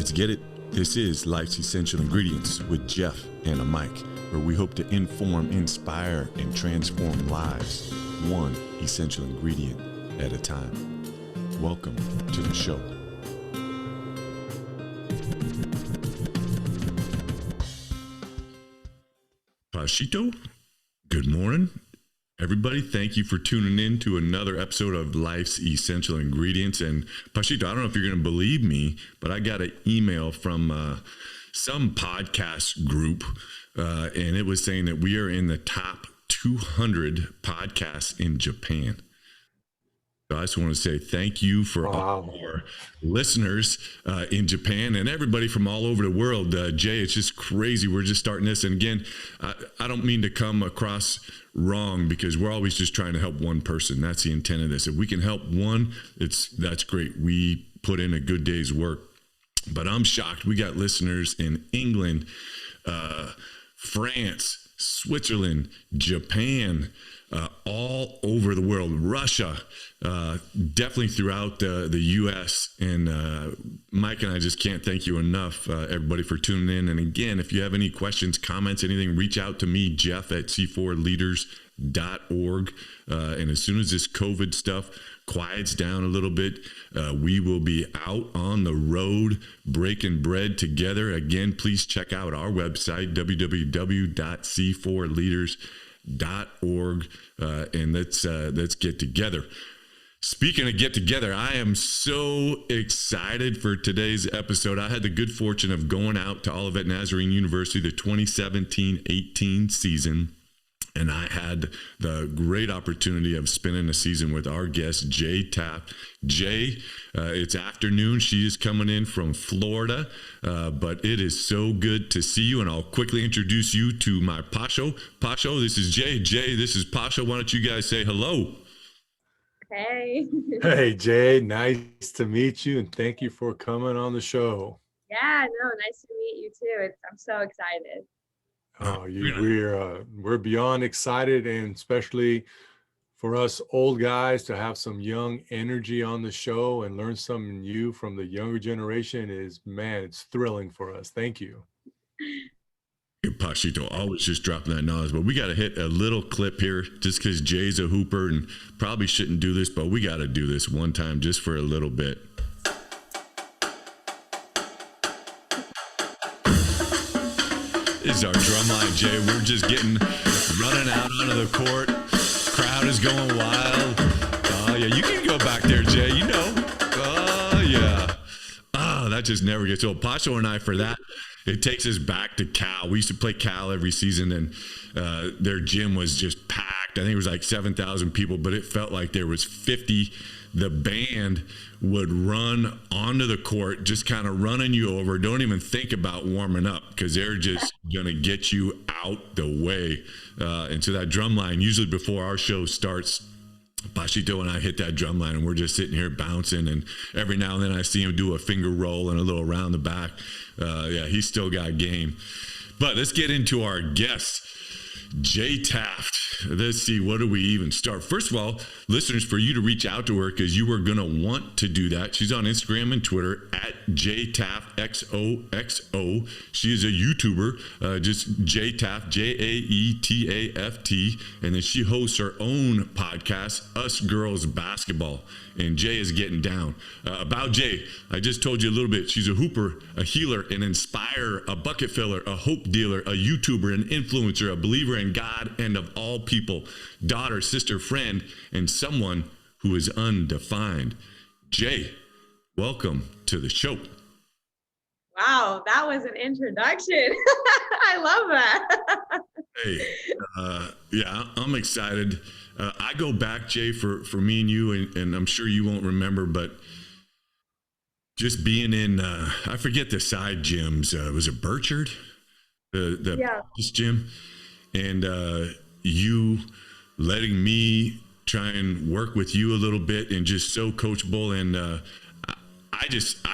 Let's get it. This is Life's Essential Ingredients with Jeff and a Mike, where we hope to inform, inspire, and transform lives, one essential ingredient at a time. Welcome to the show. Pashito, good morning. Everybody, thank you for tuning in to another episode of Life's Essential Ingredients. And Pashito, I don't know if you're going to believe me, but I got an email from some podcast group, and it was saying that we are in the top 200 podcasts in Japan. So I just want to say thank you for all our listeners in Japan and everybody from all over the world. Jay, it's just crazy. We're just starting this. And again, I don't mean to come across wrong because we're always just trying to help one person. That's the intent of this. If we can help one, that's great. We put in a good day's work. But I'm shocked. We got listeners in England, France, Switzerland, Japan, all over the world, Russia, definitely throughout the U.S. And Mike and I just can't thank you enough, everybody, for tuning in. And again, if you have any questions, comments, anything, reach out to me, Jeff at c4leaders.org. And as soon as this COVID stuff quiets down a little bit, we will be out on the road breaking bread together. Again, please check out our website, www.c4leaders.org, and let's get together. Speaking of get together, I am so excited for today's episode. I had the good fortune of going out to Olivet Nazarene University, the 2017-18 season, and I had the great opportunity of spending a season with our guest, Jae Taft. Jae, it's afternoon. She is coming in from Florida, but it is so good to see you, and I'll quickly introduce you to my Pasho. Pasho, this is Jae. Jae, this is Pasho. Why don't you guys say hello? Hey. Hey, Jay. Nice to meet you, and thank you for coming on the show. Yeah, no, nice to meet you too. I'm so excited. We're beyond excited, and especially for us old guys to have some young energy on the show and learn something new from the younger generation it's thrilling for us. Thank you. Pashito, always just dropping that knowledge, but we got to hit a little clip here just because Jay's a hooper and probably shouldn't do this, but we got to do this one time just for a little bit. This is our drum line, Jay. We're just running out onto the court. Crowd is going wild. Oh, yeah. You can go back there, Jay. You know. Oh, yeah. Oh, that just never gets old. Pasho and I, for that, it takes us back to Cal. We used to play Cal every season, and their gym was just packed. I think it was like 7,000 people, but it felt like there was 50. The band would run onto the court, just kind of running you over. Don't even think about warming up because they're just going to get you out the way. And so that drum line, usually before our show starts, Pashito and I hit that drum line and we're just sitting here bouncing, and every now and then I see him do a finger roll and a little round the back. Yeah, he's still got game. But let's get into our guest, Jae Taft. Let's see, what do we even start? First of all, listeners, for you to reach out to her, because you are going to want to do that. She's on Instagram and Twitter at Jae Taft XOXO. She is a YouTuber, just Jae Taft, JAETAFT. And then she hosts her own podcast, Us Girls Basketball. And Jae is getting down. About Jae, I just told you a little bit. She's a hooper, a healer, an inspirer, a bucket filler, a hope dealer, a YouTuber, an influencer, a believer in God and of all people, daughter, sister, friend, and someone who is undefined. Jae, welcome to the show. Wow, that was an introduction. I love that. Hey, yeah, I'm excited. I go back, Jae, for me and you, and I'm sure you won't remember, but just being in, I forget the side gyms. Was it Burchard? The practice gym? And you letting me try and work with you a little bit, and just so coachable. And I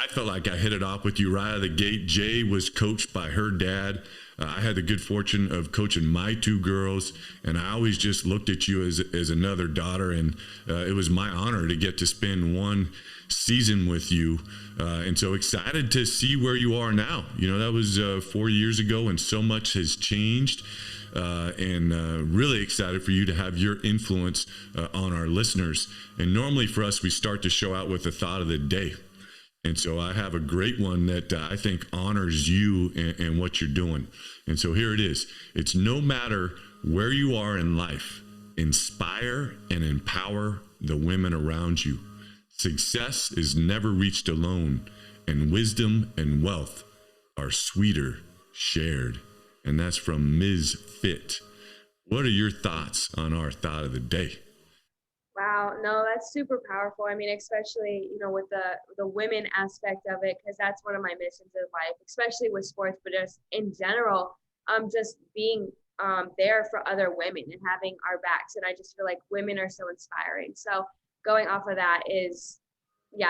felt like I hit it off with you right out of the gate. Jae was coached by her dad. I had the good fortune of coaching my two girls, and I always just looked at you as another daughter, and it was my honor to get to spend one season with you, and so excited to see where you are now. That was 4 years ago, and so much has changed, and really excited for you to have your influence on our listeners. And normally for us, we start the show out with the thought of the day. And so I have a great one that I think honors you and what you're doing. And so here it is. It's no matter where you are in life, inspire and empower the women around you. Success is never reached alone, and wisdom and wealth are sweeter shared. And that's from Mizzfit. What are your thoughts on our thought of the day? Wow, no, that's super powerful. I mean, especially, with the women aspect of it, because that's one of my missions in life, especially with sports, but just in general, just being there for other women and having our backs. And I just feel like women are so inspiring. So going off of that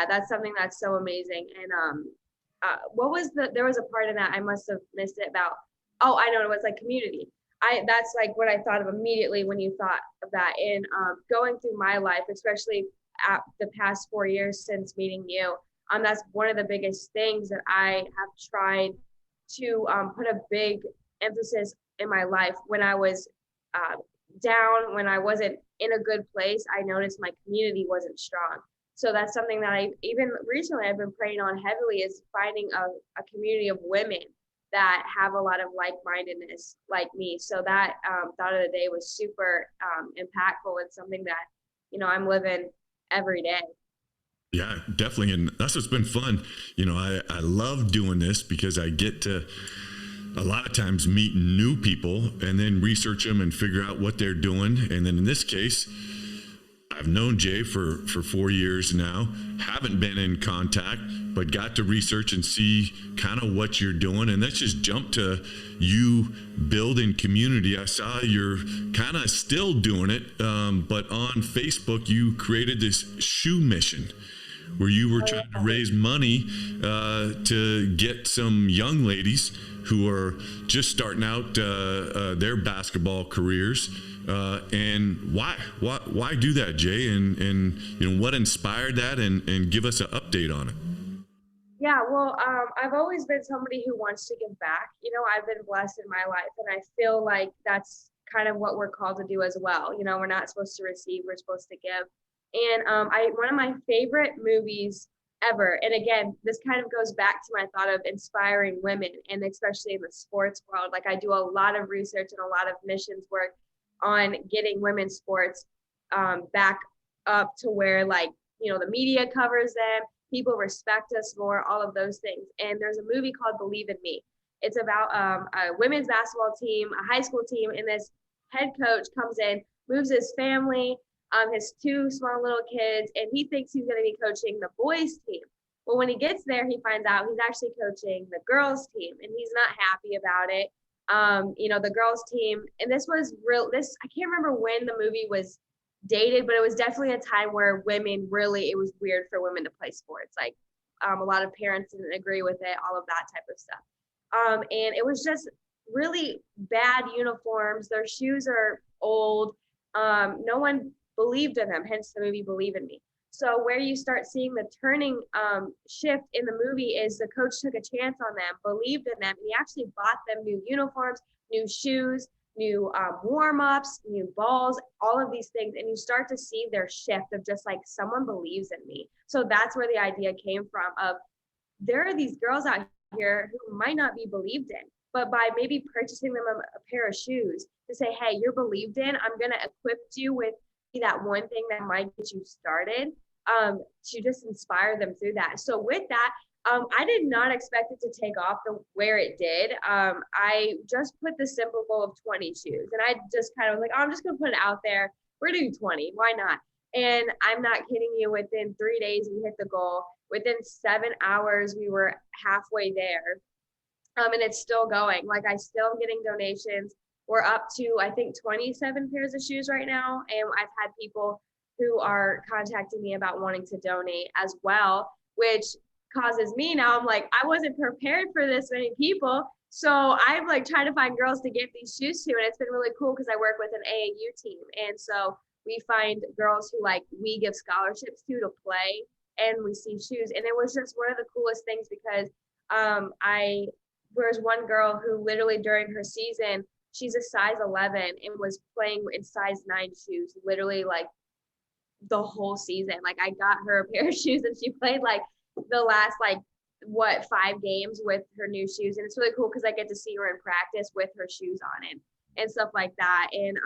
that's something that's so amazing. And there was a part in that I must have missed it about, oh, I know, it was like community. That's like what I thought of immediately when you thought of that. And going through my life, especially at the past 4 years since meeting you, that's one of the biggest things that I have tried to put a big emphasis in my life. When I was down, when I wasn't in a good place, I noticed my community wasn't strong. So that's something that even recently I've been praying on heavily, is finding a community of women that have a lot of like-mindedness like me. So that thought of the day was super impactful, and something that, I'm living every day. Yeah, definitely. And that's what's been fun. I love doing this because I get to a lot of times meet new people and then research them and figure out what they're doing. And then in this case, I've known Jae for 4 years now, haven't been in contact, but got to research and see kind of what you're doing. And let's just jump to you building community. I saw you're kind of still doing it, but on Facebook, you created this shoe mission where you were trying to raise money to get some young ladies who are just starting out their basketball careers. And why do that, Jae? And what inspired that? And give us an update on it. Yeah, well, I've always been somebody who wants to give back. I've been blessed in my life, and I feel like that's kind of what we're called to do as well. We're not supposed to receive, we're supposed to give. And one of my favorite movies ever, and again, this kind of goes back to my thought of inspiring women, and especially in the sports world. Like, I do a lot of research and a lot of missions work on getting women's sports back up to where, the media covers them, people respect us more, all of those things. And there's a movie called Believe in Me. It's about a women's basketball team, a high school team, and this head coach comes in, moves his family, his two small little kids, and he thinks he's going to be coaching the boys team. Well, when he gets there, he finds out he's actually coaching the girls team, and he's not happy about it. The girls team, and I can't remember when the movie was dated, but it was definitely a time where it was weird for women to play sports. Like, a lot of parents didn't agree with it, all of that type of stuff. And it was just really bad uniforms. Their shoes are old. No one believed in them, hence the movie Believe in Me. So where you start seeing the turning shift in the movie is the coach took a chance on them, believed in them, and he actually bought them new uniforms, new shoes, new warm-ups, new balls, all of these things. And you start to see their shift of just like, someone believes in me. So that's where the idea came from of, there are these girls out here who might not be believed in, but by maybe purchasing them a pair of shoes to say, hey, you're believed in, I'm going to equip you with that one thing that might get you started, to just inspire them through that. So with that, I did not expect it to take off where it did. I just put the simple goal of 20 shoes, and I just kind of was like, oh, I'm just going to put it out there. We're doing 20. Why not? And I'm not kidding you. Within 3 days, we hit the goal. Within 7 hours, we were halfway there. And it's still going. Like, I still am getting donations. We're up to, I think, 27 pairs of shoes right now. And I've had people who are contacting me about wanting to donate as well, which causes me now, I'm like, I wasn't prepared for this many people. So I'm like trying to find girls to give these shoes to, and it's been really cool because I work with an AAU team, and so we find girls who like we give scholarships to play, and we see shoes, and it was just one of the coolest things because I there's one girl who literally during her season she's a size 11 and was playing in size 9 shoes literally like the whole season. Like I got her a pair of shoes and she played like the last like 5 games with her new shoes, and it's really cool because I get to see her in practice with her shoes on it and stuff like that. And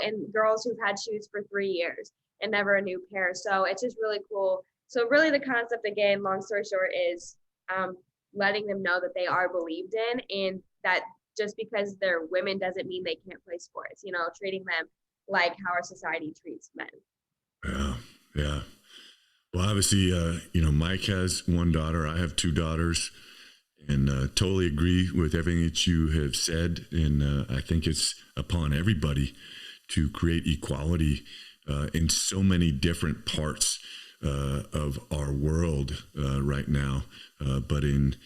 and girls who've had shoes for 3 years and never a new pair, so it's just really cool. So really the concept, again, long story short, is letting them know that they are believed in, and that just because they're women doesn't mean they can't play sports, treating them like how our society treats men. Yeah. Well, obviously, Mike has one daughter. I have 2 daughters, and totally agree with everything that you have said. And I think it's upon everybody to create equality in so many different parts of our world right now. But in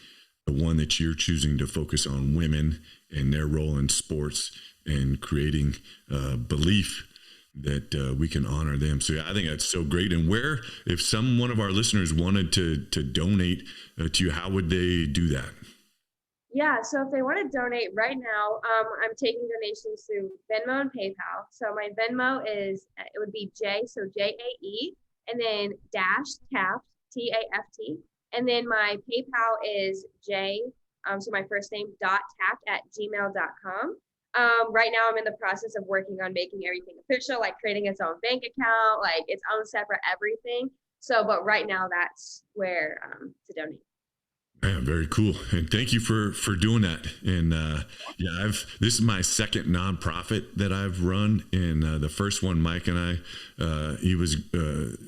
the one that you're choosing to focus on women and their role in sports and creating belief that we can honor them. So yeah, I think that's so great. And where, if one of our listeners wanted to donate to you, how would they do that? Yeah, so if they want to donate right now, I'm taking donations through Venmo and PayPal. So my Venmo it would be Jae, so Jae, and then Taft, Taft. And then my PayPal is Jae, so my first name, .taft@gmail.com. Right now I'm in the process of working on making everything official, like creating its own bank account, like its own separate everything. So, but right now that's where to donate. Yeah, very cool. And thank you for doing that. And this is my second nonprofit that I've run. And the first one, Mike and I, he was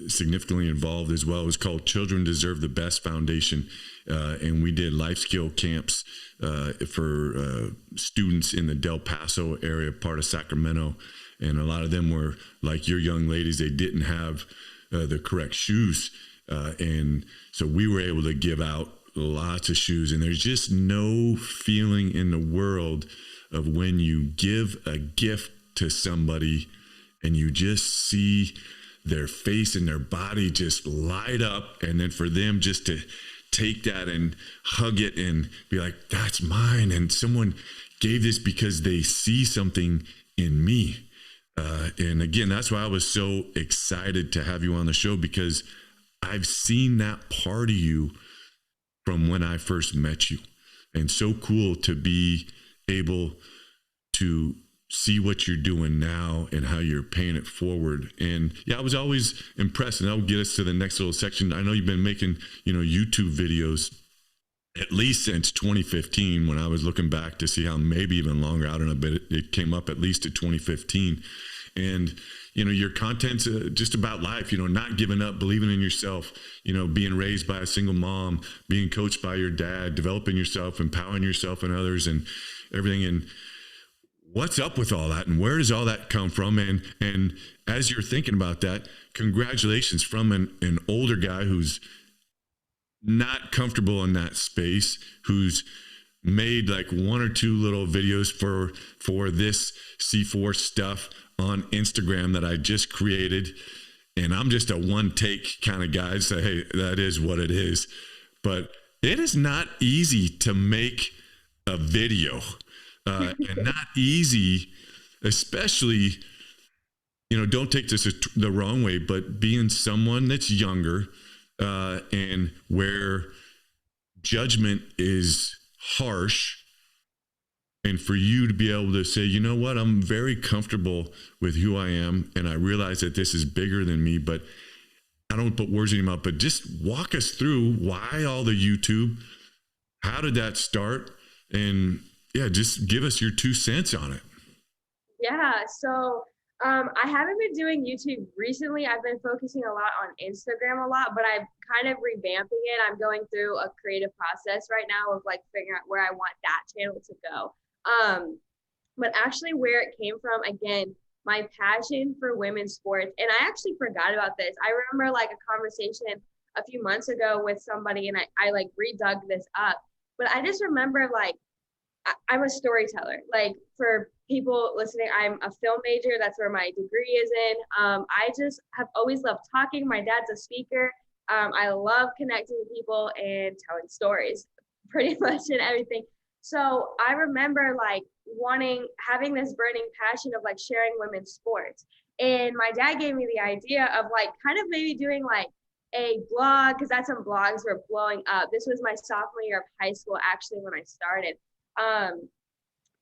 significantly involved as well. It was called Children Deserve the Best Foundation. And we did life skill camps for students in the Del Paso area, part of Sacramento. And a lot of them were like your young ladies. They didn't have the correct shoes. And so we were able to give out lots of shoes, and there's just no feeling in the world of when you give a gift to somebody and you just see their face and their body just light up, and then for them just to take that and hug it and be like, that's mine, and someone gave this because they see something in me. And again, that's why I was so excited to have you on the show, because I've seen that part of you from when I first met you. And so cool to be able to see what you're doing now and how you're paying it forward. And yeah, I was always impressed, and that'll get us to the next little section. I know you've been making, YouTube videos at least since 2015, when I was looking back to see how maybe even longer, I don't know, but it came up at least to 2015. And your content's just about life, not giving up, believing in yourself, being raised by a single mom, being coached by your dad, developing yourself, empowering yourself and others, and everything. And what's up with all that, and where does all that come from? And as you're thinking about that, congratulations from an older guy who's not comfortable in that space, who's made like 1 or 2 little videos for this C4 stuff on Instagram that I just created. And I'm just a one take kind of guy, say, hey, that is what it is. But it is not easy to make a video, and not easy, especially, don't take this the wrong way, but being someone that's younger, and where judgment is harsh. And for you to be able to say, you know what, I'm very comfortable with who I am, and I realize that this is bigger than me, but I don't put words in your mouth, but just walk us through why all the YouTube, how did that start? And yeah, just give us your 2 cents on it. Yeah, so I haven't been doing YouTube recently. I've been focusing a lot on Instagram a lot, but I'm kind of revamping it. I'm going through a creative process right now of like figuring out where I want that channel to go. But actually where it came from, again, my passion for women's sports. And I actually forgot about this. I remember like a conversation a few months ago with somebody, and I like redug this up, but I just remember like I'm a storyteller. Like, for people listening, I'm a film major. That's where my degree is in. I just have always loved talking. My dad's a speaker. I love connecting with people and telling stories pretty much in everything. So I remember like having this burning passion of like sharing women's sports. And my dad gave me the idea of like kind of maybe doing like a blog, because that's when blogs were blowing up. This was my sophomore year of high school, actually, when I started. Um,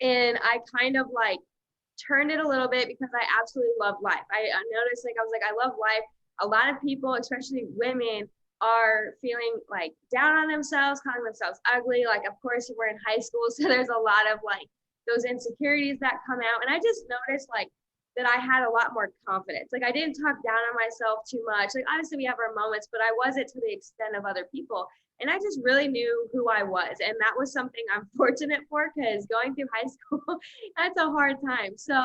and I kind of like turned it a little bit because I absolutely love life. I noticed, like, I was like, I love life. A lot of people, especially women, are feeling like down on themselves, calling themselves ugly. Like, of course, we're in high school, so there's a lot of like those insecurities that come out. And I just noticed like that I had a lot more confidence. Like, I didn't talk down on myself too much. Like, obviously we have our moments, but I wasn't to the extent of other people. And I just really knew who I was. And that was something I'm fortunate for, because going through high school, that's a hard time. So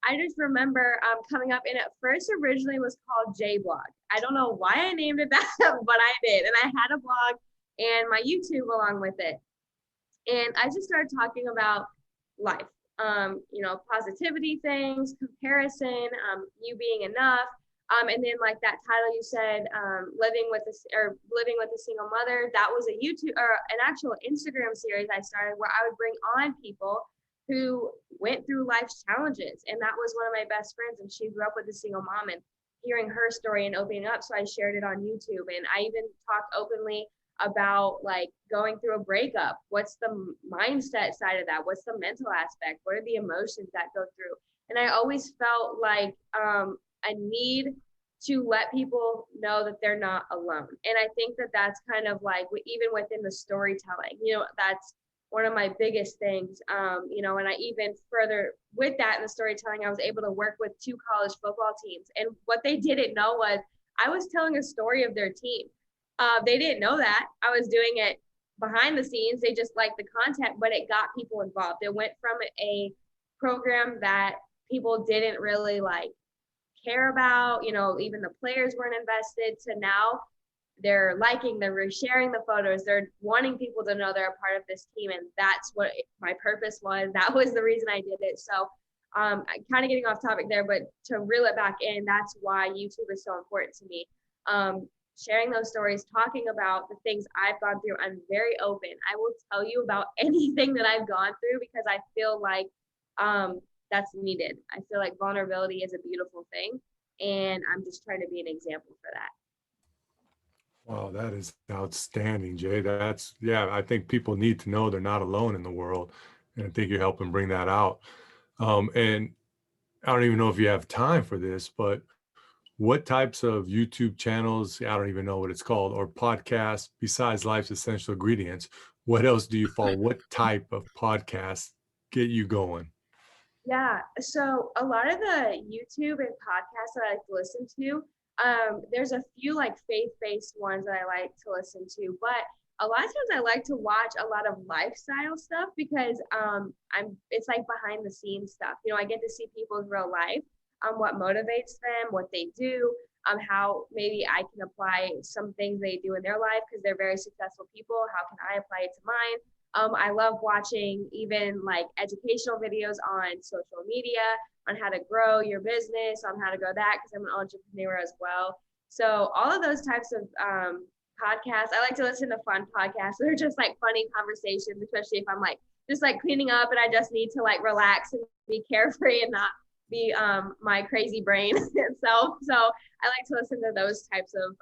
I just remember coming up, and at first originally was called J Blog. I don't know why I named it that, but I did. And I had a blog and my YouTube along with it. And I just started talking about life, positivity things, comparison, you being enough. And then like that title you said, living with a single mother, that was a YouTube or an actual Instagram series I started where I would bring on people who went through life's challenges. And that was one of my best friends, and she grew up with a single mom, and hearing her story and opening up. So I shared it on YouTube, and I even talked openly about like going through a breakup. What's the mindset side of that? What's the mental aspect? What are the emotions that go through? And I always felt like a need to let people know that they're not alone. And I think that that's kind of like, even within the storytelling, that's one of my biggest things, and I even further with that in the storytelling, I was able to work with 2 college football teams. And what they didn't know was I was telling a story of their team. They didn't know that. I was doing it behind the scenes. They just liked the content, but it got people involved. It went from a program that people didn't really like care about, even the players weren't invested, to now they're liking, they're resharing the photos, they're wanting people to know they're a part of this team. And that's what my purpose was. That was the reason I did it. So I'm kind of getting off topic there, but to reel it back in, that's why YouTube is so important to me. Sharing those stories, talking about the things I've gone through. I'm very open. I will tell you about anything that I've gone through, because I feel like that's needed. I feel like vulnerability is a beautiful thing, and I'm just trying to be an example for that. Wow, that is outstanding, Jay. I think people need to know they're not alone in the world. And I think you're helping bring that out. And I don't even know if you have time for this, but what types of YouTube channels, I don't even know what it's called, or podcasts besides Life's Essential Ingredients, what else do you follow? What type of podcasts get you going? Yeah, so a lot of the YouTube and podcasts that I like to listen to, there's a few like faith-based ones that I like to listen to, but a lot of times I like to watch a lot of lifestyle stuff, because it's like behind the scenes stuff. I get to see people's real life, what motivates them, what they do, how maybe I can apply some things they do in their life, because they're very successful people. How can I apply it to mine? I love watching even like educational videos on social media, on how to grow your business, on how to grow that, because I'm an entrepreneur as well. So all of those types of podcasts, I like to listen to fun podcasts. They're just like funny conversations, especially if I'm like just like cleaning up and I just need to like relax and be carefree and not be my crazy brain itself. So I like to listen to those types of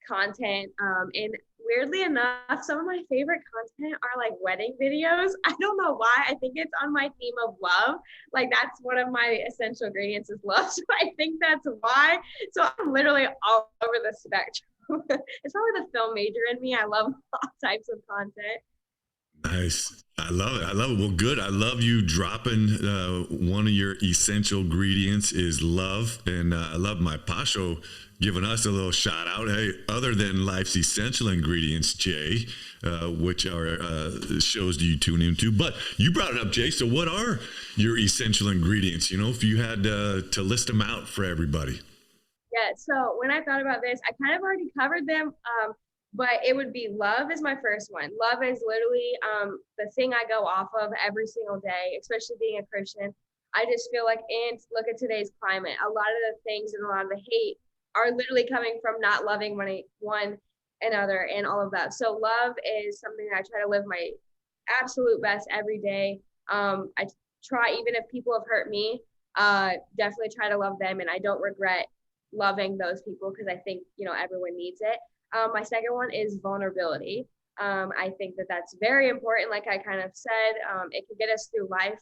content. And weirdly enough, some of my favorite content are like wedding videos. I don't know why. I think it's on my theme of love. Like, that's one of my essential ingredients is love. So I think that's why. So I'm literally all over the spectrum. It's probably the film major in me. I love all types of content. Nice. I love it. I love it. Well, good. I love you dropping one of your essential ingredients is love. And I love my Pasho giving us a little shout out. Hey, other than life's essential ingredients, Jay, which are shows do you tune into? But you brought it up, Jay. So what are your essential ingredients? If you had to list them out for everybody. Yeah. So when I thought about this, I kind of already covered them. but it would be love is my first one. Love is literally the thing I go off of every single day, especially being a Christian. I just feel like, and look at today's climate, a lot of the things and a lot of the hate are literally coming from not loving one another and all of that. So love is something that I try to live my absolute best every day. I try, even if people have hurt me, definitely try to love them, and I don't regret loving those people because I think, you know, everyone needs it. My second one is vulnerability. I think that that's very important. Like I kind of said, it can get us through life.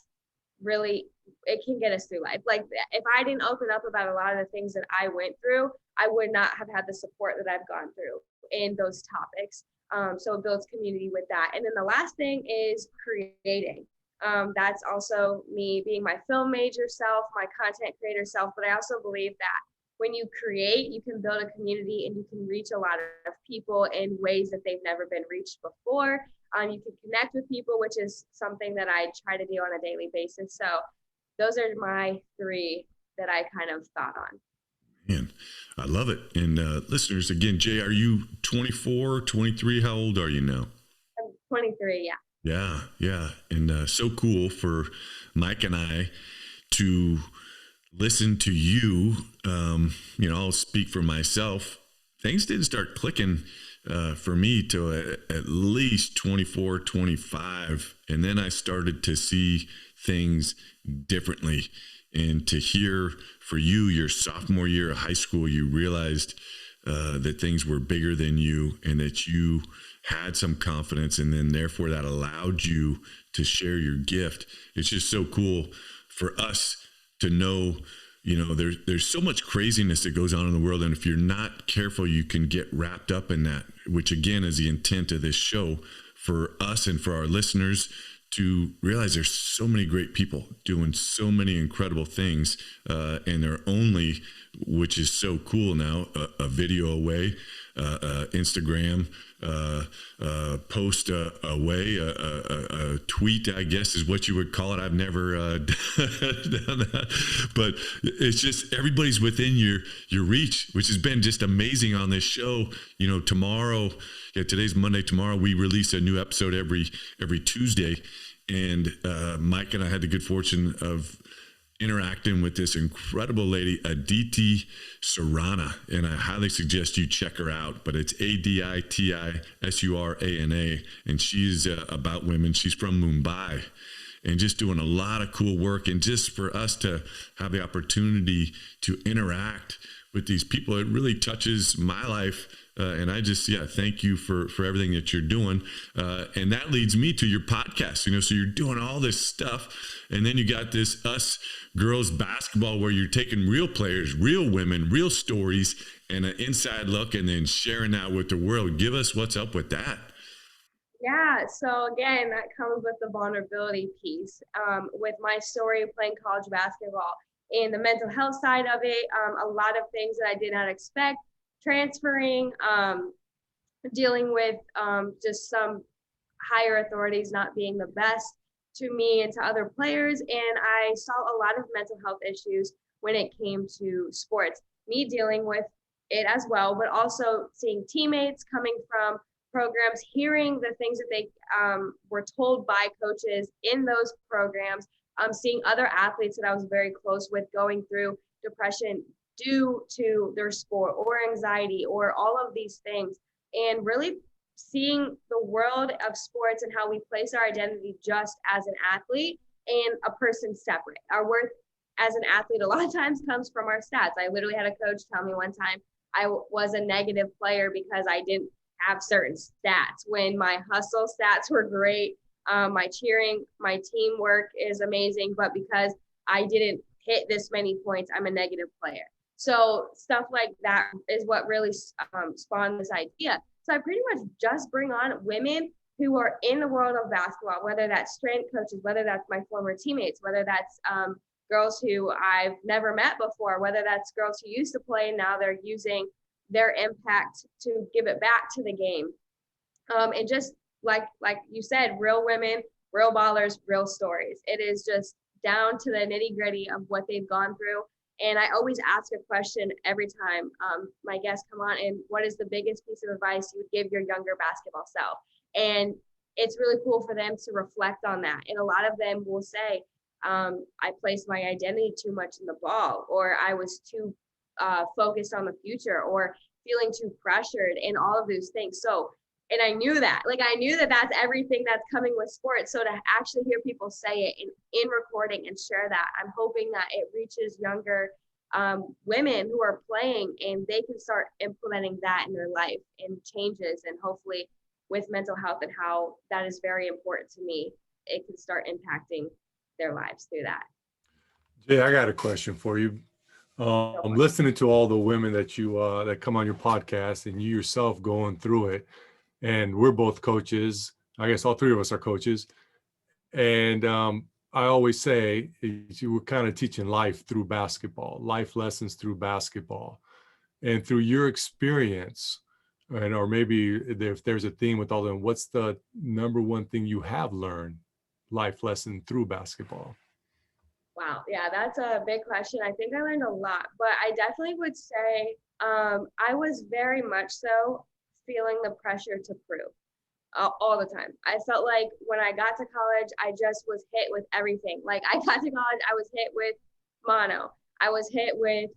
Really, it can get us through life. Like if I didn't open up about a lot of the things that I went through, I would not have had the support that I've gone through in those topics. So it builds community with that. And then the last thing is creating. That's also me being my film major self, my content creator self, but I also believe that when you create, you can build a community and you can reach a lot of people in ways that they've never been reached before. You can connect with people, which is something that I try to do on a daily basis. So those are my three that I kind of thought on. Man, I love it. And listeners, again, Jay, are you 24, 23? How old are you now? I'm 23, yeah. Yeah. And so cool for Mike and I to listen to you. I'll speak for myself. Things didn't start clicking for me till at least 24, 25. And then I started to see things differently. And to hear for you, your sophomore year of high school, you realized that things were bigger than you and that you had some confidence, and then therefore that allowed you to share your gift. It's just so cool for us to know, there's so much craziness that goes on in the world. And if you're not careful, you can get wrapped up in that, which again is the intent of this show for us and for our listeners to realize there's so many great people doing so many incredible things. And they're only, which is so cool now, a video away, Instagram, post away, a tweet, I guess is what you would call it. I've never done that, but it's just everybody's within your reach, which has been just amazing on this show. Tomorrow, today's Monday. Tomorrow we release a new episode every Tuesday, and Mike and I had the good fortune of interacting with this incredible lady, Aditi Surana, and I highly suggest you check her out. But it's Aditisurana, and she's about women. She's from Mumbai, and just doing a lot of cool work. And just for us to have the opportunity to interact with these people, it really touches my life. And I just, thank you for everything that you're doing. And that leads me to your podcast, so you're doing all this stuff. And then you got this Us Girls Basketball, where you're taking real players, real women, real stories, and an inside look, and then sharing that with the world. Give us what's up with that. Yeah, so again, that comes with the vulnerability piece. With my story of playing college basketball and the mental health side of it, a lot of things that I did not expect, transferring, dealing with just some higher authorities not being the best to me and to other players. And I saw a lot of mental health issues when it came to sports, me dealing with it as well, but also seeing teammates coming from programs, hearing the things that they were told by coaches in those programs, seeing other athletes that I was very close with going through depression due to their sport or anxiety or all of these things, and really seeing the world of sports and how we place our identity just as an athlete and a person separate. Our worth as an athlete a lot of times comes from our stats. I literally had a coach tell me one time I was a negative player because I didn't have certain stats when my hustle stats were great. My cheering, my teamwork is amazing, but because I didn't hit this many points, I'm a negative player. So stuff like that is what really spawned this idea. So I pretty much just bring on women who are in the world of basketball, whether that's strength coaches, whether that's my former teammates, whether that's girls who I've never met before, whether that's girls who used to play and now they're using their impact to give it back to the game. And just like you said, real women, real ballers, real stories. It is just down to the nitty gritty of what they've gone through. And I always ask a question every time my guests come on, and what is the biggest piece of advice you would give your younger basketball self? And it's really cool for them to reflect on that. And a lot of them will say, I placed my identity too much in the ball, or I was too focused on the future, or feeling too pressured, and all of those things. So, and I knew that, that's everything that's coming with sports. So to actually hear people say it in recording and share that, I'm hoping that it reaches younger women who are playing, and they can start implementing that in their life and changes. And hopefully with mental health and how that is very important to me, it can start impacting their lives through that. Jay, I got a question for you. I'm listening to all the women that you that come on your podcast, and you yourself going through it. And we're both coaches. I guess all three of us are coaches. And I always say you were kind of teaching life through basketball, life lessons through basketball. And through your experience, and or maybe if there's a theme with all of them, what's the number one thing you have learned life lesson through basketball? Wow. Yeah, that's a big question. I think I learned a lot, but I definitely would say I was very much so feeling the pressure to prove all the time. I felt like when I got to college, I just was hit with everything. Like I got to college, I was hit with mono. I was hit with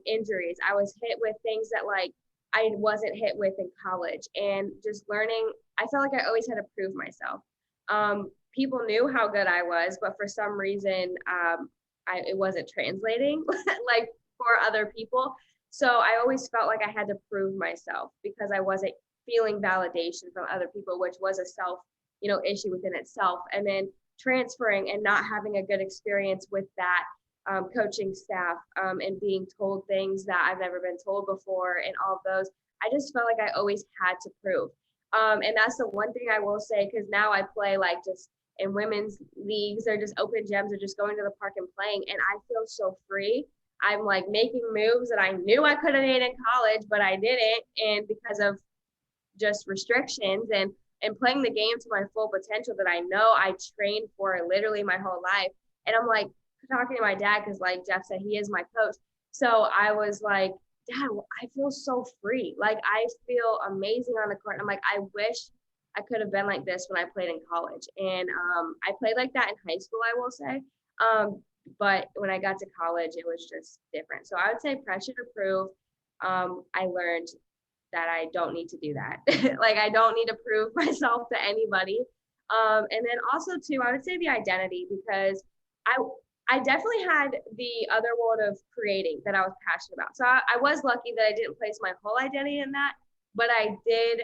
injuries. I was hit with things that like I wasn't hit with in college. And just learning, I felt like I always had to prove myself. People knew how good I was, but for some reason, it wasn't translating like for other people. So I always felt like I had to prove myself because I wasn't feeling validation from other people, which was a self, issue within itself. And then transferring and not having a good experience with that coaching staff and being told things that I've never been told before and all of those, I just felt like I always had to prove. And that's the one thing I will say, because now I play like just in women's leagues or just open gyms or just going to the park and playing. And I feel so free. I'm like making moves that I knew I could have made in college, but I didn't. And because of just restrictions and playing the game to my full potential that I know I trained for literally my whole life. And I'm like talking to my dad, because like Jeff said, he is my coach. So I was like, Dad, I feel so free. Like I feel amazing on the court. And I'm like, I wish I could have been like this when I played in college. And I played like that in high school, I will say. But when I got to college, it was just different. So I would say pressure to prove. I learned that I don't need to do that. Like I don't need to prove myself to anybody. And then also too, I would say the identity, because I definitely had the other world of creating that I was passionate about. So I was lucky that I didn't place my whole identity in that, but I did.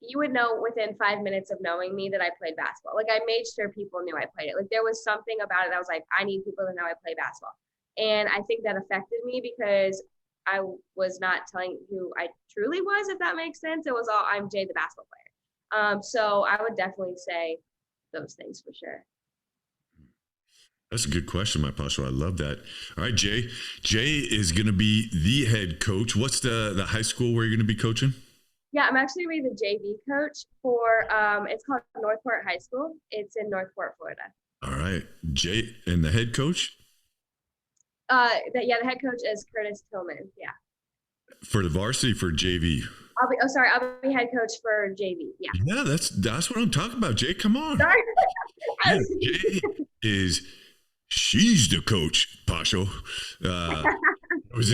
You would know within 5 minutes of knowing me that I played basketball. Like I made sure people knew I played it. Like there was something about it that was like, I need people to know I play basketball. And I think that affected me because I was not telling who I truly was, if that makes sense. It was all, I'm Jae, the basketball player. So I would definitely say those things for sure. That's a good question, my Pastor. I love that. All right, Jae. Jae is going to be the head coach. What's the high school where you're going to be coaching? Yeah, I'm actually going to be the JV coach for, it's called Northport High School. It's in Northport, Florida. All right. Jae, and the head coach? The head coach is Curtis Tillman. Yeah. For the varsity, for JV? I'll be head coach for JV. Yeah. Yeah, that's what I'm talking about. Jae, come on. Sorry. Yeah, Jae she's the coach, Pasho. It was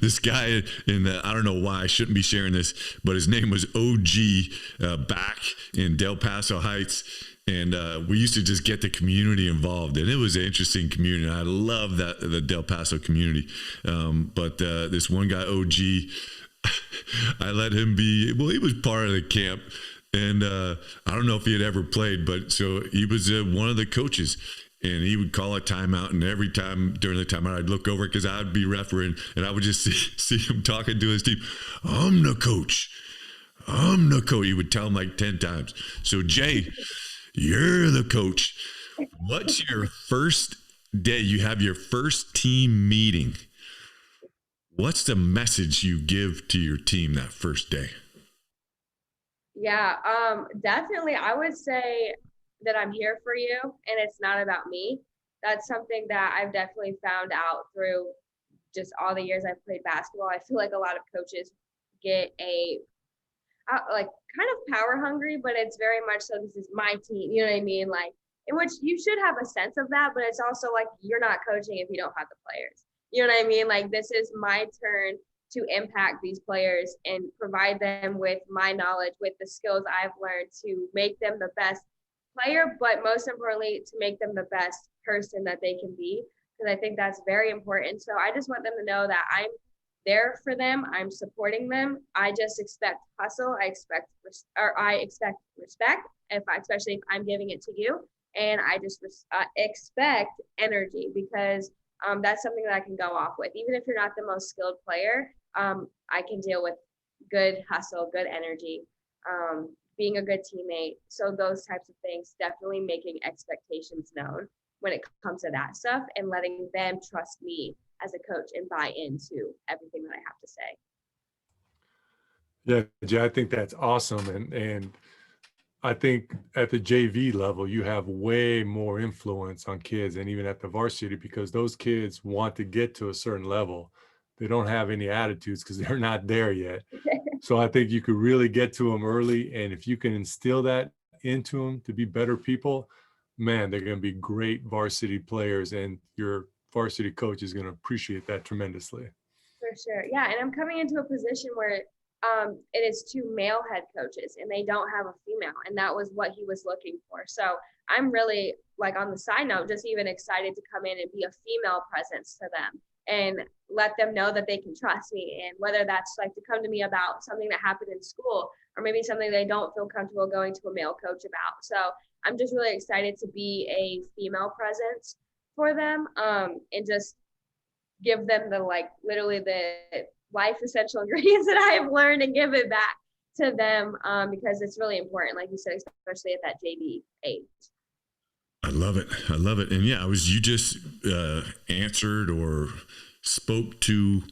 this guy in the, I don't know why I shouldn't be sharing this, but his name was OG back in Del Paso Heights. And we used to just get the community involved, and it was an interesting community. I love the Del Paso community. But this one guy, OG, I let him be. Well, he was part of the camp, and I don't know if he had ever played, but so he was one of the coaches. And he would call a timeout, and every time during the timeout, I'd look over because I'd be refereeing, and I would just see him talking to his team. I'm the coach. He would tell him like 10 times. So Jae, you're the coach. What's your first day? You have your first team meeting. What's the message you give to your team that first day? Yeah, definitely. I would say that I'm here for you and it's not about me. that's something that I've definitely found out through just all the years I've played basketball. I feel like a lot of coaches get a like kind of power hungry, but it's very much so this is my team, you know what I mean? Like, in which you should have a sense of that, but it's also like you're not coaching if you don't have the players. You know what I mean? Like, this is my turn to impact these players and provide them with my knowledge, with the skills I've learned to make them the best player, but most importantly, to make them the best person that they can be. Because I think that's very important. So I just want them to know that I'm there for them. I'm supporting them. I just expect hustle. I expect respect. Especially if I'm giving it to you, and I just expect energy, because that's something that I can go off with. Even if you're not the most skilled player, I can deal with good hustle, good energy, being a good teammate. So those types of things, definitely making expectations known when it comes to that stuff, and letting them trust me as a coach and buy into everything that I have to say. Yeah, Jay, I think that's awesome. And I think at the JV level, you have way more influence on kids, and even at the varsity, because those kids want to get to a certain level. They don't have any attitudes because they're not there yet. So I think you could really get to them early. And if you can instill that into them to be better people, man, they're going to be great varsity players. And your varsity coach is going to appreciate that tremendously. For sure. Yeah. And I'm coming into a position where it is 2 male head coaches and they don't have a female. And that was what he was looking for. So I'm really, like, on the side note, just even excited to come in and be a female presence to them and let them know that they can trust me. And whether that's like to come to me about something that happened in school, or maybe something they don't feel comfortable going to a male coach about. So I'm just really excited to be a female presence for them, and just give them the, like, literally the life essential ingredients that I have learned, and give it back to them, because it's really important, like you said, especially at that JV age. I love it. I love it. And yeah, you just answered or spoke to,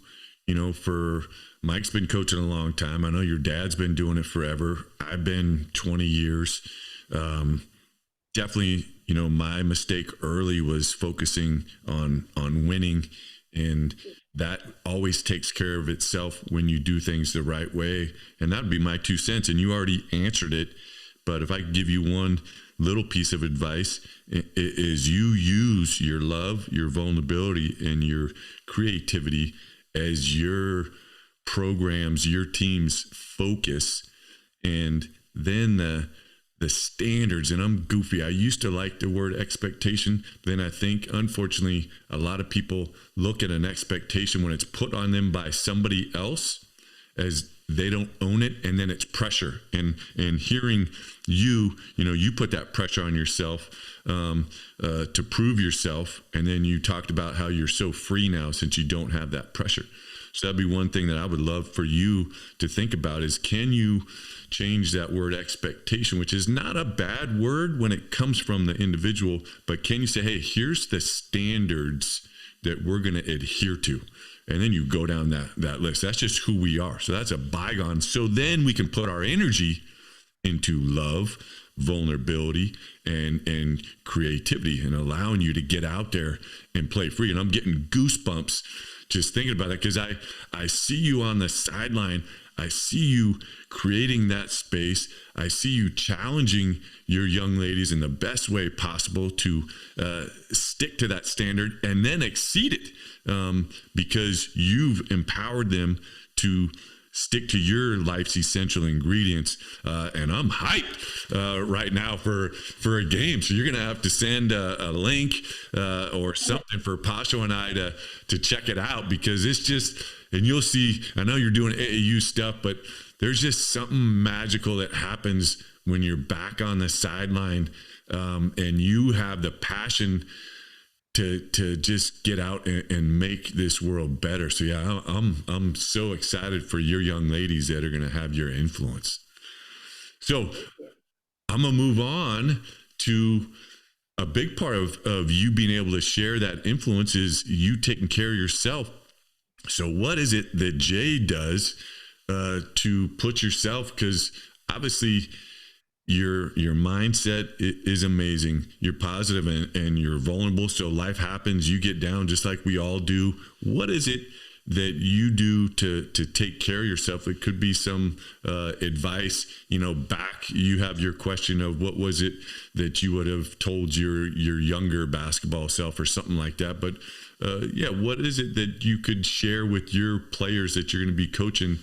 for Mike's been coaching a long time. I know your dad's been doing it forever. I've been 20 years. Definitely, my mistake early was focusing on winning, and that always takes care of itself when you do things the right way. And that'd be my 2 cents. And you already answered it. But if I could give you one little piece of advice, is you use your love, your vulnerability, and your creativity as your programs, your team's focus. And then the standards, and I'm goofy. I used to like the word expectation. Then I think, unfortunately, a lot of people look at an expectation when it's put on them by somebody else as they don't own it, and then it's pressure. And hearing you put that pressure on yourself to prove yourself, and then you talked about how you're so free now since you don't have that pressure. So that'd be one thing that I would love for you to think about is, can you change that word expectation, which is not a bad word when it comes from the individual, but can you say, hey, here's the standards that we're going to adhere to? And then you go down that list. That's just who we are. So that's a bygone. So then we can put our energy into love, vulnerability, and creativity, and allowing you to get out there and play free. And I'm getting goosebumps just thinking about that, because I see you on the sideline. I see you creating that space. I see you challenging your young ladies in the best way possible to stick to that standard and then exceed it, because you've empowered them to stick to your life's essential ingredients. And I'm hyped right now for a game. So you're going to have to send a link or something for Pasho and I to check it out, because it's just, and you'll see, I know you're doing AAU stuff, but there's just something magical that happens when you're back on the sideline, and you have the passion to just get out and make this world better. So yeah, I'm so excited for your young ladies that are going to have your influence. So I'm going to move on to a big part of you being able to share that influence is you taking care of yourself. So what is it that Jae does to put yourself, because obviously your mindset is amazing. You're positive and you're vulnerable. So life happens. You get down just like we all do. What is it that you do to take care of yourself? It could be some advice, back. You have your question of what was it that you would have told your younger basketball self or something like that. But what is it that you could share with your players that you're going to be coaching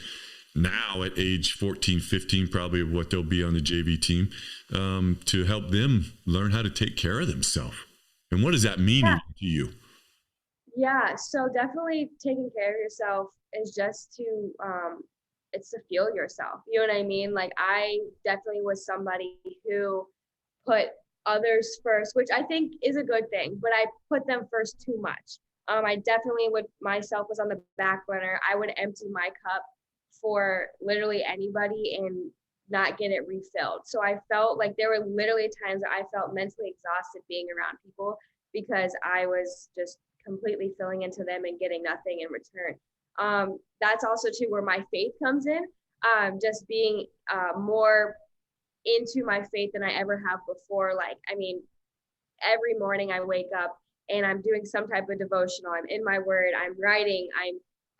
now at age 14, 15, probably of what they'll be on the JV team, to help them learn how to take care of themselves? And what does that mean to you? Yeah, so definitely taking care of yourself is just to, it's to feel yourself. You know what I mean? Like, I definitely was somebody who put others first, which I think is a good thing, but I put them first too much. I definitely myself was on the back burner. I would empty my cup for literally anybody and not get it refilled. So I felt like there were literally times that I felt mentally exhausted being around people because I was just completely filling into them and getting nothing in return. That's also too where my faith comes in, just being more into my faith than I ever have before. Like, I mean, every morning I wake up and I'm doing some type of devotional. I'm in my word, I'm writing,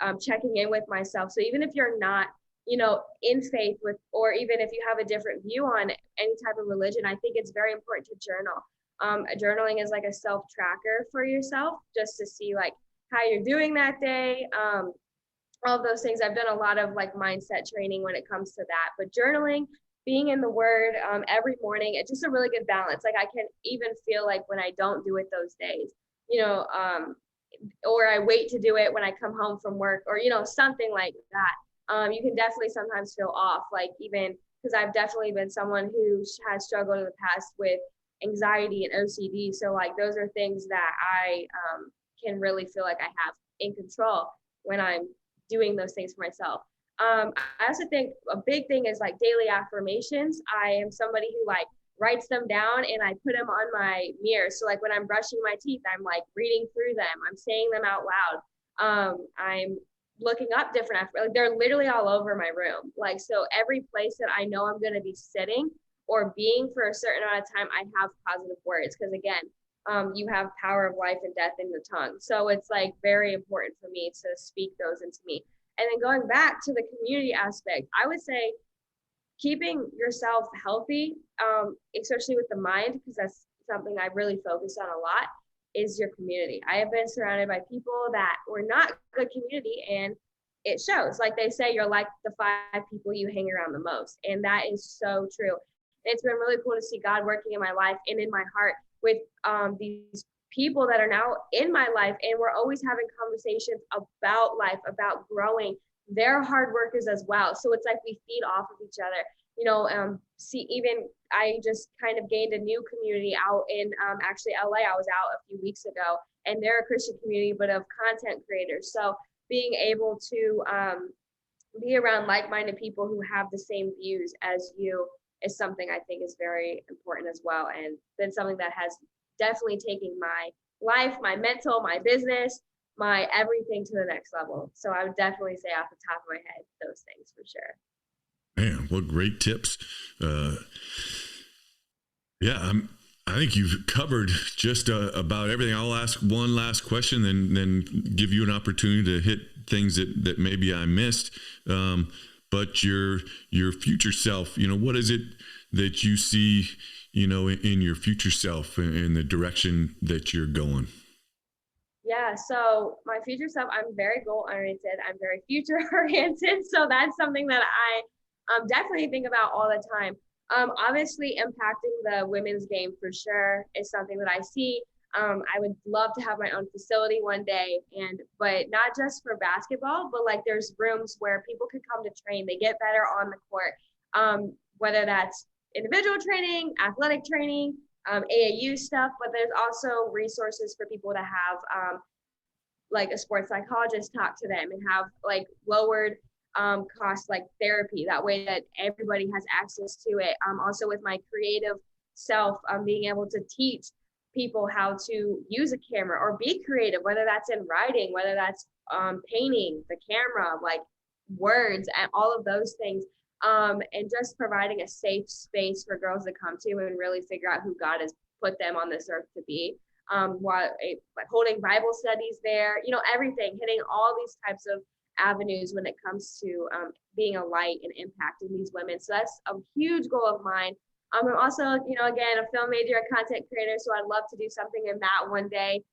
I'm checking in with myself. So even if you're not, in faith with, or even if you have a different view on any type of religion, I think it's very important to journal. Journaling is like a self-tracker for yourself, just to see like how you're doing that day. All of those things. I've done a lot of like mindset training when it comes to that, but journaling, being in the word every morning, it's just a really good balance. Like, I can even feel like when I don't do it those days, or I wait to do it when I come home from work, or, something like that. You can definitely sometimes feel off, like, even because I've definitely been someone who has struggled in the past with anxiety and OCD. So like, those are things that I can really feel like I have in control when I'm doing those things for myself. I also think a big thing is like daily affirmations. I am somebody who like writes them down and I put them on my mirror. So like when I'm brushing my teeth, I'm like reading through them. I'm saying them out loud. I'm looking up different, like they're literally all over my room. Like, so every place that I know I'm going to be sitting or being for a certain amount of time, I have positive words. Because again, you have power of life and death in your tongue. So it's like very important for me to speak those into me. And then going back to the community aspect, I would say keeping yourself healthy, especially with the mind, because that's something I really focus on a lot, is your community. I have been surrounded by people that were not good community, and it shows. Like they say, you're like the 5 people you hang around the most. And that is so true. It's been really cool to see God working in my life and in my heart with these people that are now in my life, and we're always having conversations about life, about growing. They're hard workers as well, so it's like we feed off of each other. Even I just kind of gained a new community out in actually LA. I was out a few weeks ago, and they're a Christian community, but of content creators. So being able to be around like-minded people who have the same views as you is something I think is very important as well, and been something that has definitely taken my life, my mental, my business, my everything to the next level. So I would definitely say off the top of my head, those things for sure. Man, what great tips. I think you've covered just about everything. I'll ask one last question, then give you an opportunity to hit things that maybe I missed. But your future self, what is it that you see, in your future self, in the direction that you're going? Yeah, so my future self, I'm very goal-oriented. I'm very future-oriented. So that's something that I definitely think about all the time. Obviously, impacting the women's game for sure is something that I see. I would love to have my own facility one day, but not just for basketball, but like there's rooms where people can come to train. They get better on the court, whether that's individual training, athletic training, AAU stuff, but there's also resources for people to have like a sports psychologist talk to them and have like lowered cost like therapy. That way that everybody has access to it. Also with my creative self, being able to teach people how to use a camera or be creative, whether that's in writing, whether that's painting, the camera, like words, and all of those things. and just providing a safe space for girls to come to and really figure out who God has put them on this earth to be. Like holding Bible studies there, everything, hitting all these types of avenues when it comes to being a light and impacting these women. So that's a huge goal of mine. I'm also, again, a film major, a content creator, so I'd love to do something in that one day.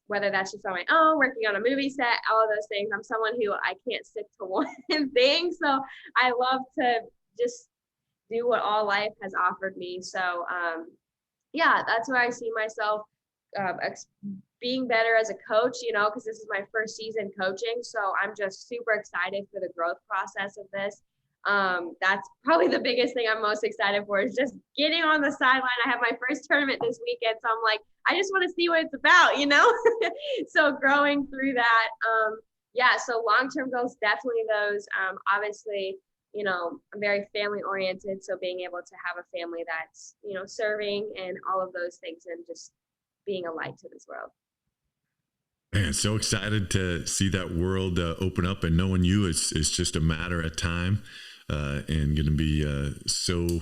Whether that's just on my own, working on a movie set, all of those things. I'm someone who I can't stick to one thing. So I love to just do what all life has offered me. So yeah, that's where I see myself being better as a coach, because this is my first season coaching. So I'm just super excited for the growth process of this. That's probably the biggest thing I'm most excited for, is just getting on the sideline. I have my first tournament this weekend, so I'm like, I just want to see what it's about, So growing through that, yeah. So long-term goals, definitely those. Obviously, I'm very family oriented, so being able to have a family that's, serving and all of those things, and just being a light to this world. Man, so excited to see that world open up, and knowing you is just a matter of time, and going to be so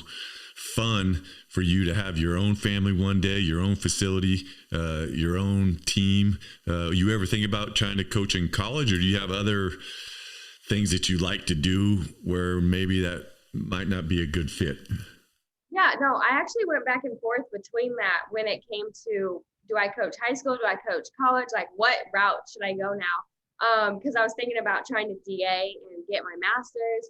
fun for you to have your own family one day, your own facility, your own team. You ever think about trying to coach in college, or do you have other things that you like to do where maybe that might not be a good fit? Yeah, no, I actually went back and forth between that when it came to, do I coach high school? Do I coach college? Like, what route should I go now? Because I was thinking about trying to DA and get my master's,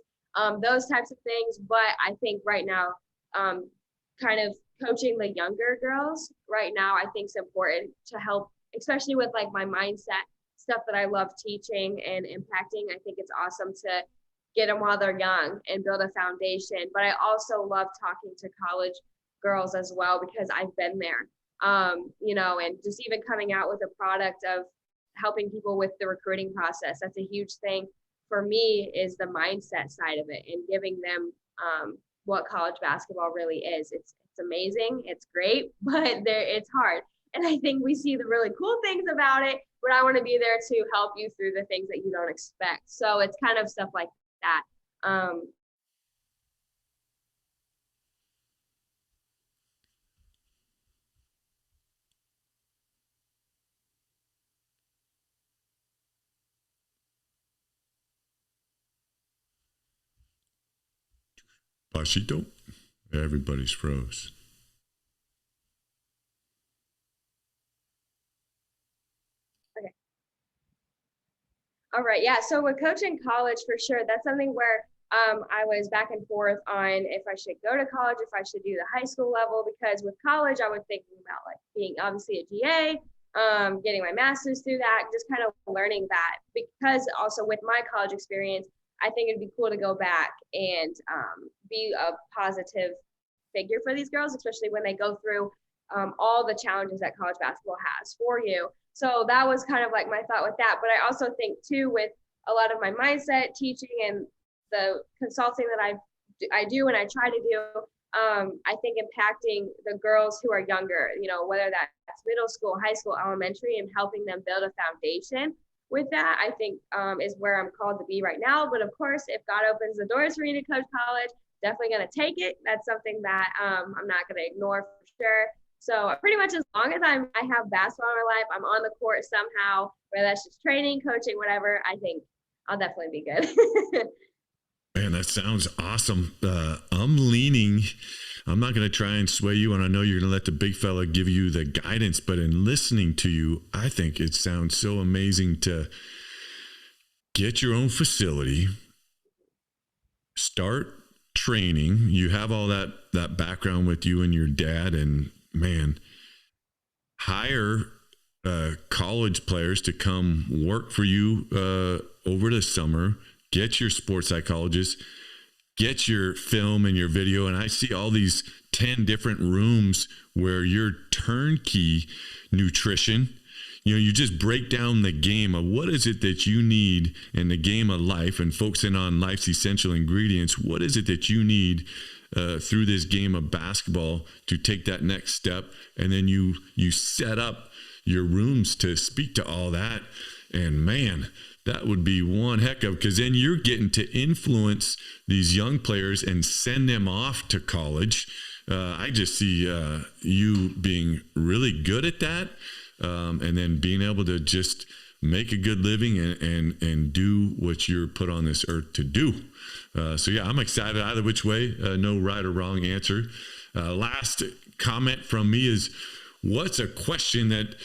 those types of things. But I think right now, kind of coaching the younger girls right now, I think is important to help, especially with like my mindset stuff that I love teaching and impacting. I think it's awesome to get them while they're young and build a foundation. But I also love talking to college girls as well, because I've been there. And just even coming out with a product of helping people with the recruiting process. That's a huge thing for me, is the mindset side of it, and giving them what college basketball really is. It's amazing, it's great, but it's hard. And I think we see the really cool things about it, but I want to be there to help you through the things that you don't expect. So it's kind of stuff like that. Pashito, everybody's froze. Okay. All right. Yeah. So with coaching college, for sure, that's something where I was back and forth on if I should go to college, if I should do the high school level, because with college, I was thinking about like being obviously a GA, getting my master's through that, just kind of learning that. Because also with my college experience, I think it'd be cool to go back and be a positive figure for these girls, especially when they go through all the challenges that college basketball has for you. So that was kind of like my thought with that. But I also think too, with a lot of my mindset teaching and the consulting that I do and I try to do, I think impacting the girls who are younger, whether that's middle school, high school, elementary, and helping them build a foundation with that, I think is where I'm called to be right now. But of course, if God opens the doors for me to coach college, definitely going to take it. That's something that I'm not going to ignore for sure. So pretty much as long as I have basketball in my life, I'm on the court somehow, whether that's just training, coaching, whatever, I think I'll definitely be good. Man, that sounds awesome. I'm not going to try and sway you, and I know you're going to let the big fella give you the guidance, but in listening to you, I think it sounds so amazing to get your own facility, start training. You have all that background with you and your dad, and man, hire college players to come work for you over the summer. Get your sports psychologist, get your film and your video. And I see all these 10 different rooms where you're turnkey nutrition. You just break down the game of what is it that you need in the game of life, and focusing on life's essential ingredients. What is it that you need through this game of basketball to take that next step? And then you set up your rooms to speak to all that. And man, That would be one heck of, because then you're getting to influence these young players and send them off to college. I just see you being really good at that, and then being able to just make a good living and do what you're put on this earth to do. So yeah, I'm excited either which way. No right or wrong answer. Last comment from me is, what's a question that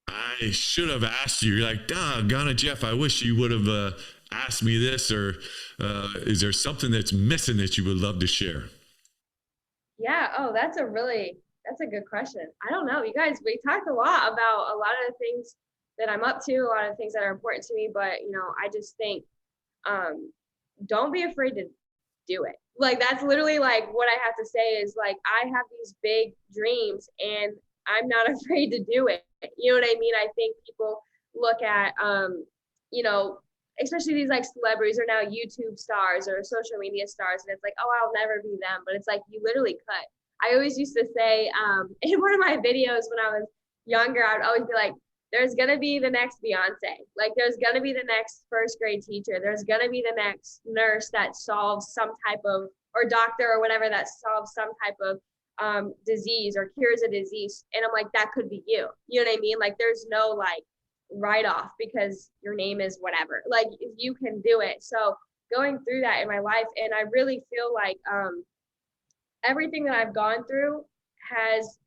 I should have asked you? You're like, doggone it, Jeff, I wish you would have asked me this, or is there something that's missing that you would love to share? Yeah. Oh, that's a good question. I don't know. You guys, we talked a lot about a lot of the things that I'm up to, a lot of things that are important to me, but I just think, don't be afraid to do it. Like, that's literally like what I have to say is, like, I have these big dreams and I'm not afraid to do it. You know what I mean? I think people look at, especially these like celebrities are now YouTube stars or social media stars. And it's like, oh, I'll never be them. But it's like, you literally could. I always used to say in one of my videos when I was younger, I would always be like, there's going to be the next Beyonce. Like, there's going to be the next first grade teacher. There's going to be the next nurse that solves some type of, or doctor or whatever, that solves some type of disease or cures a disease. And I'm like, that could be you. You know what I mean? Like, there's no like write off because your name is whatever. Like, you can do it. So going through that in my life, and I really feel like everything that I've gone through has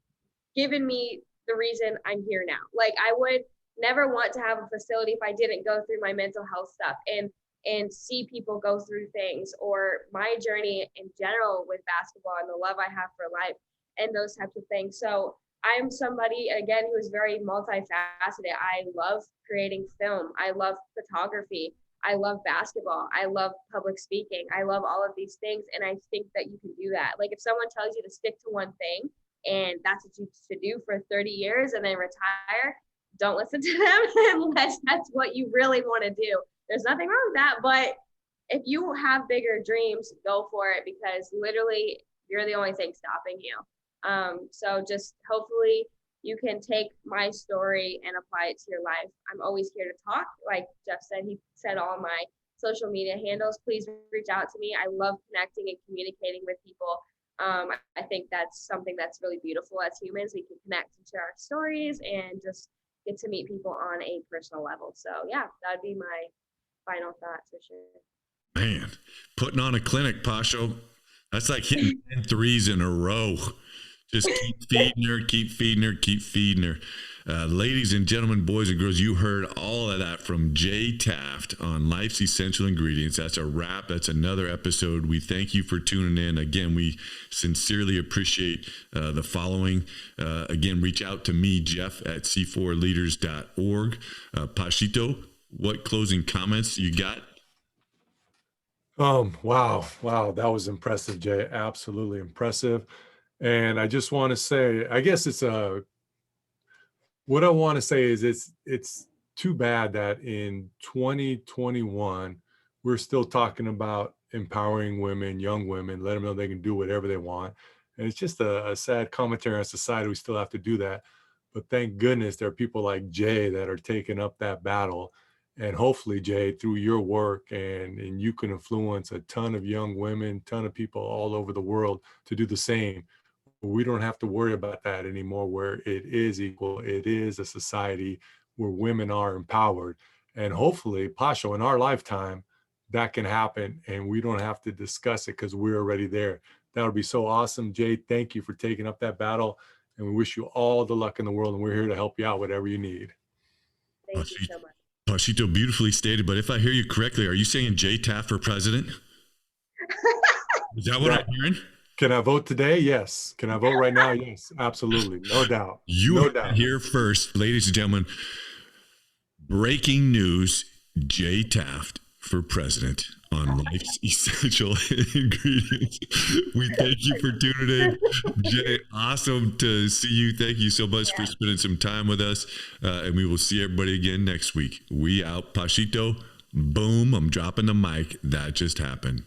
given me the reason I'm here now. Like, I would never want to have a facility if I didn't go through my mental health stuff and see people go through things, or my journey in general with basketball and the love I have for life and those types of things. So I'm somebody, again, who is very multifaceted. I love creating film. I love photography. I love basketball. I love public speaking. I love all of these things. And I think that you can do that. Like, if someone tells you to stick to one thing, and that's what you should do for 30 years and then retire, don't listen to them unless that's what you really want to do. There's nothing wrong with that, but if you have bigger dreams, go for it, because literally you're the only thing stopping you. So just hopefully you can take my story and apply it to your life. I'm always here to talk. Like Jeff said, he said all my social media handles. Please reach out to me. I love connecting and communicating with people. I think that's something that's really beautiful as humans. We can connect and share our stories and just get to meet people on a personal level. So yeah, that'd be my final thoughts for sure. Man, putting on a clinic, Pasho. That's like hitting 10 threes in a row. Just keep feeding her, keep feeding her, keep feeding her. Ladies and gentlemen, boys and girls, you heard all of that from Jae Taft on Life's Essential Ingredients. That's a wrap. That's another episode. We thank you for tuning in. Again, we sincerely appreciate the following. Again, reach out to me, Jeff, at c4leaders.org. Pashito, what closing comments you got? Wow. That was impressive, Jay. Absolutely impressive. And I just want to say, I guess what I want to say is it's too bad that in 2021, we're still talking about empowering women, young women, let them know they can do whatever they want. And it's just a sad commentary on society. We still have to do that. But thank goodness there are people like Jay that are taking up that battle. And hopefully, Jay, through your work, and you can influence a ton of young women, ton of people all over the world to do the same. We don't have to worry about that anymore, where it is equal. It is a society where women are empowered. And hopefully, Pasho, in our lifetime, that can happen and we don't have to discuss it because we're already there. That would be so awesome. Jay, thank you for taking up that battle. And we wish you all the luck in the world. And we're here to help you out, whatever you need. Thank you so much. Pashito, beautifully stated. But if I hear you correctly, are you saying Jae Taft for president? Is that what I'm hearing? Can I vote today? Yes. Can I vote right now? Yes, absolutely. No doubt. You are here first, ladies and gentlemen. Breaking news, Jae Taft for president on Life's Essential Ingredients. We thank you for tuning in. Jay, awesome to see you. Thank you so much for spending some time with us. And we will see everybody again next week. We out. Pashito, boom, I'm dropping the mic. That just happened.